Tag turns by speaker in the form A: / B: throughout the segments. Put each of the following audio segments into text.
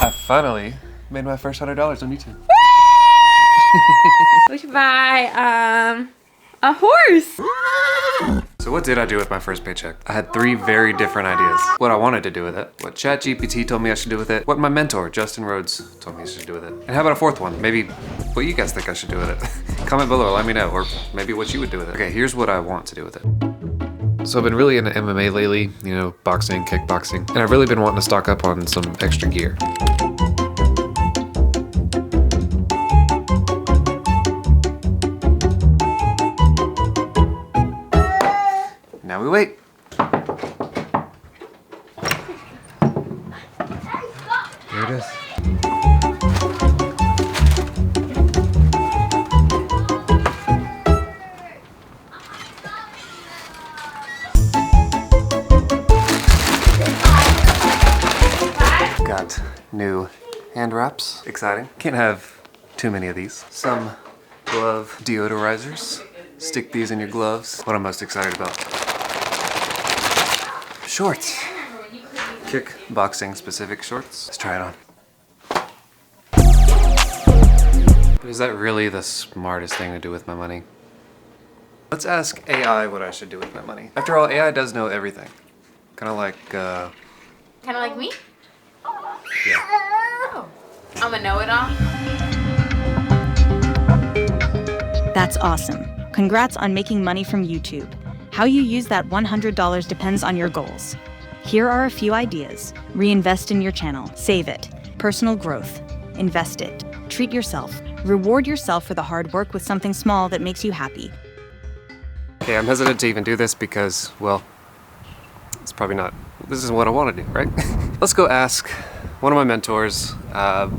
A: I finally made my first $100 on YouTube.
B: We should buy a horse.
A: So what did I do with my first paycheck? I had 3 very different ideas. What I wanted to do with it, what ChatGPT told me I should do with it, what my mentor, Justin Rhodes, told me I should do with it. And how about a 4th one? Maybe what you guys think I should do with it. Comment below, let me know, or maybe what you would do with it. Okay, here's what I want to do with it. So I've been really into MMA lately, you know, boxing, kickboxing, and I've really been wanting to stock up on some extra gear. Now we wait. Here it is. Got new hand wraps. Exciting. Can't have too many of these. Some glove deodorizers. Stick these in your gloves. What I'm most excited about. Shorts. Kickboxing specific shorts. Let's try it on. But is that really the smartest thing to do with my money? Let's ask AI what I should do with my money. After all, AI does know everything. Kind of like,
B: Kind of like me?
A: yeah.
B: Oh. I'm a know-it-all.
C: That's awesome. Congrats on making money from YouTube. How you use that $100 depends on your goals. Here are a few ideas. Reinvest in your channel. Save it. Personal growth. Invest it. Treat yourself. Reward yourself for the hard work with something small that makes you happy.
A: Okay, I'm hesitant to even do this because, well, it's probably not, this isn't what I want to do, right? Let's go ask one of my mentors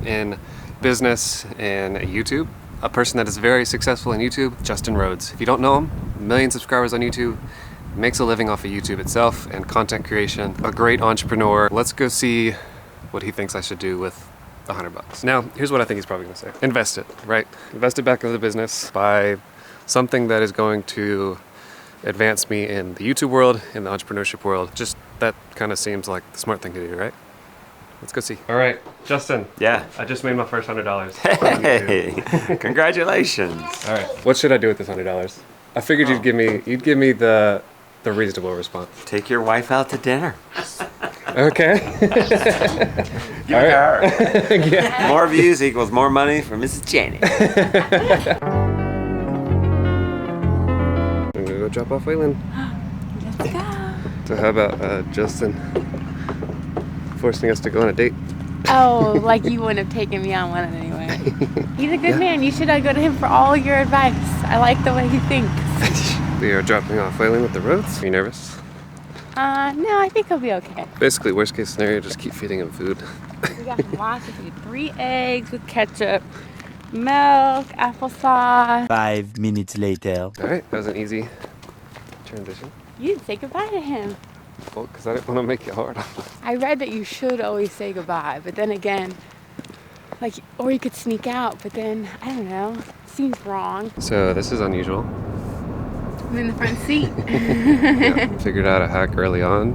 A: in business in YouTube, a person that is very successful in YouTube, Justin Rhodes. If you don't know him, 1 million subscribers on YouTube, makes a living off of YouTube itself and content creation, a great entrepreneur. Let's go see what he thinks I should do with $100. Now, here's what I think he's probably gonna say. Invest it, right? Invest it back into the business, buy something that is going to advance me in the YouTube world, in the entrepreneurship world. Just that kind of seems like the smart thing to do, right? Let's go see. All right, Justin.
D: Yeah.
A: I just made my first $100.
D: Hey, congratulations.
A: All right, what should I do with this $100? I figured you'd give me the reasonable response.
D: Take your wife out to dinner.
A: Okay.
D: Give it to her. Yeah. More views equals more money for Mrs. Chaney.
A: I'm gonna go drop off Waylon.
B: Let's go.
A: So how about Justin forcing us to go on a date?
B: Oh, like you wouldn't have taken me on one anyway. He's a good man. You should go to him for all your advice. I like the way he thinks.
A: We are dropping off Waylon with the roads. Are you nervous?
B: No, I think he'll be okay.
A: Basically, worst case scenario, just keep feeding him food.
B: We got lots of food. 3 eggs with ketchup, milk, applesauce.
E: 5 minutes later.
A: All right, that was an easy transition.
B: You didn't say goodbye to him.
A: Well, because I didn't want to make it hard.
B: I read that you should always say goodbye, but then again, like, or you could sneak out, but then, I don't know, seems wrong.
A: So this is unusual.
B: I'm in the front seat.
A: Yeah, figured out a hack early on.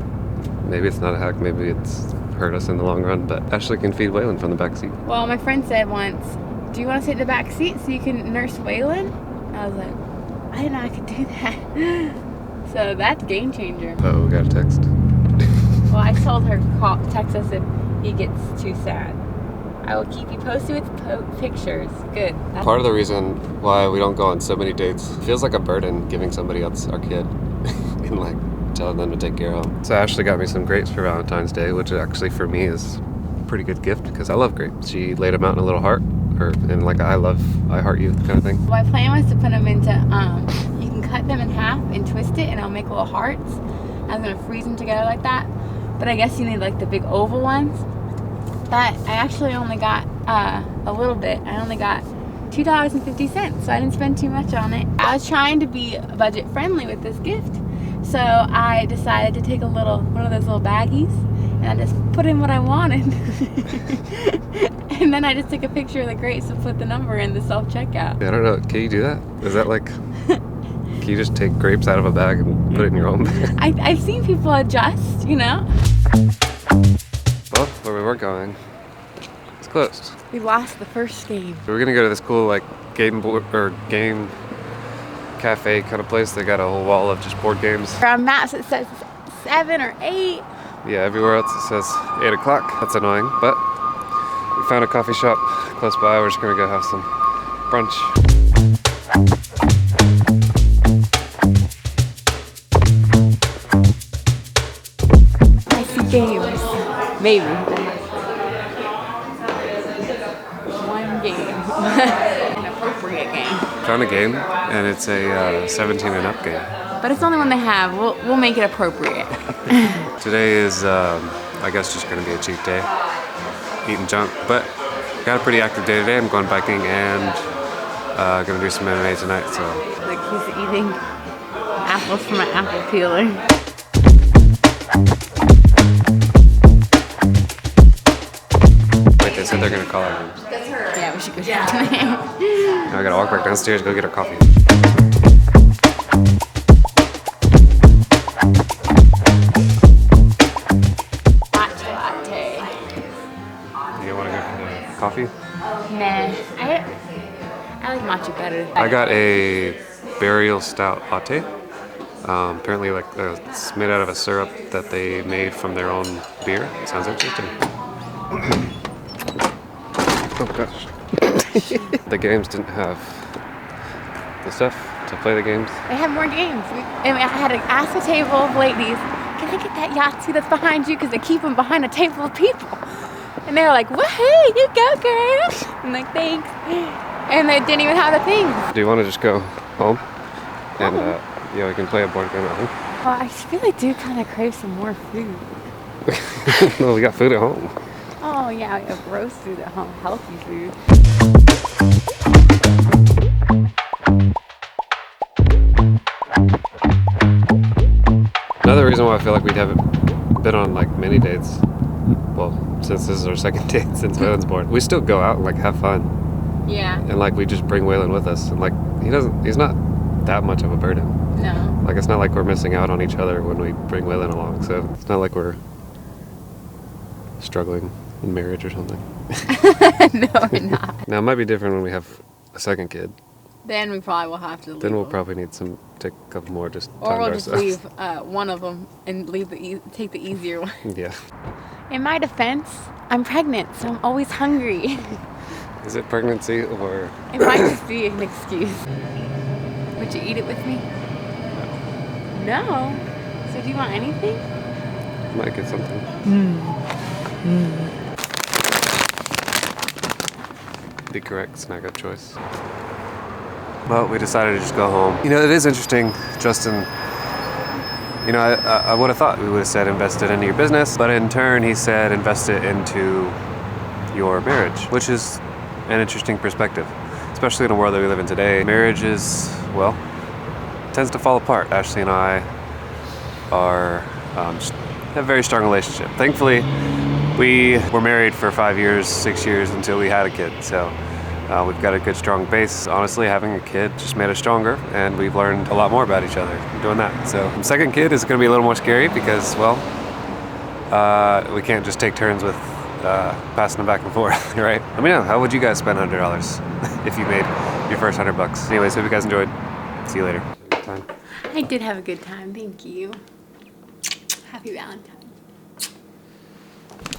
A: Maybe it's not a hack, maybe it's hurt us in the long run, but Ashley can feed Waylon from the back seat.
B: Well, my friend said once, do you want to sit in the back seat so you can nurse Waylon? I was like, I didn't know I could do that. So that's game changer.
A: Uh-oh, we got a text.
B: Well, I told her, text us if he gets too sad. I will keep you posted with pictures. Good. That's
A: Part of the reason why we don't go on so many dates, it feels like a burden giving somebody else our kid and like telling them to take care of them. So Ashley got me some grapes for Valentine's Day, which actually for me is a pretty good gift because I love grapes. She laid them out in a little heart, or in like I heart you kind of thing.
B: My plan was to put them into, you can cut them in half and twist it and I'll make little hearts. I was gonna freeze them together like that. But I guess you need like the big oval ones. But I actually only got a little bit. I only got $2.50, so I didn't spend too much on it. I was trying to be budget friendly with this gift. So I decided to take one of those little baggies, and I just put in what I wanted. And then I just took a picture of the grapes and put the number in the self-checkout.
A: I don't know, can you do that? Is that like, can you just take grapes out of a bag and put it in your own bag?
B: I've seen people adjust, you know?
A: Well, where we were going closed.
B: We lost the first game.
A: We're gonna go to this cool like game cafe kind of place. They got a whole wall of just board games.
B: On maps it says 7 or 8.
A: Yeah, everywhere else it says 8 o'clock. That's annoying, but we found a coffee shop close by. We're just gonna go have some brunch.
B: I see games. Maybe. One game. An appropriate game.
A: Found a game, and it's a 17 and up game.
B: But it's the only one they have. We'll make it appropriate.
A: Today is, I guess, just gonna be a cheat day. Eating junk, but got a pretty active day today. I'm going biking and gonna do some MMA tonight, so.
B: Like he's eating apples from an apple peeler.
A: Wait, they said they're gonna call our rooms.
B: Yeah, we should go check the name.
A: Now I gotta walk back downstairs, go get our coffee.
B: Matcha latte.
A: You wanna go for the coffee?
B: Nah, I like matcha better.
A: I got a burial stout latte. Apparently, like it's made out of a syrup that they made from their own beer. It sounds interesting. Oh gosh. The games didn't have the stuff to play the games.
B: They have more games. I had to ask a table of ladies, can I get that Yahtzee that's behind you? Because they keep them behind a table of people. And they were like, woohoo, you go, girl. I'm like, thanks. And they didn't even have the thing.
A: Do you want to just go home? And yeah, we can play a board game at home.
B: Well, I really do kind of crave some more food.
A: Well, we got food at home.
B: Oh yeah, we have roast food at home, healthy food.
A: Another reason why I feel like we haven't been on like many dates, well, since this is our second date since Waylon's born, we still go out and like have fun.
B: Yeah.
A: And like we just bring Waylon with us, and like he's not that much of a burden.
B: No.
A: Like it's not like we're missing out on each other when we bring Waylon along, so it's not like we're struggling in marriage or something.
B: No, we're not.
A: Now it might be different when we have a second kid.
B: Then we probably will have to leave.
A: Then we'll
B: them.
A: probably need take a couple more just
B: Or
A: time
B: we'll
A: to
B: just
A: ourselves.
B: leave one of them and leave take the easier one.
A: Yeah.
B: In my defense, I'm pregnant, so I'm always hungry.
A: Is it pregnancy or?
B: It might just be an excuse. Would you eat it with me? No. So do you want anything?
A: Might get something. The correct snack of choice. Well, we decided to just go home. You know, it is interesting, Justin. You know, I would have thought we would have said invest it into your business, but in turn he said invest it into your marriage, which is an interesting perspective, especially in the world that we live in today. Marriage is, well, tends to fall apart. Ashley and I are just have a very strong relationship. Thankfully, we were married for 5 years, 6 years until we had a kid. So we've got a good, strong base. Honestly, having a kid just made us stronger, and we've learned a lot more about each other doing that. So the second kid is going to be a little more scary because, well, we can't just take turns with passing them back and forth, right? Let me know, how would you guys spend $100 if you made your first $100? Anyways, hope you guys enjoyed. See you later.
B: I did have a good time, thank you. Happy Valentine's.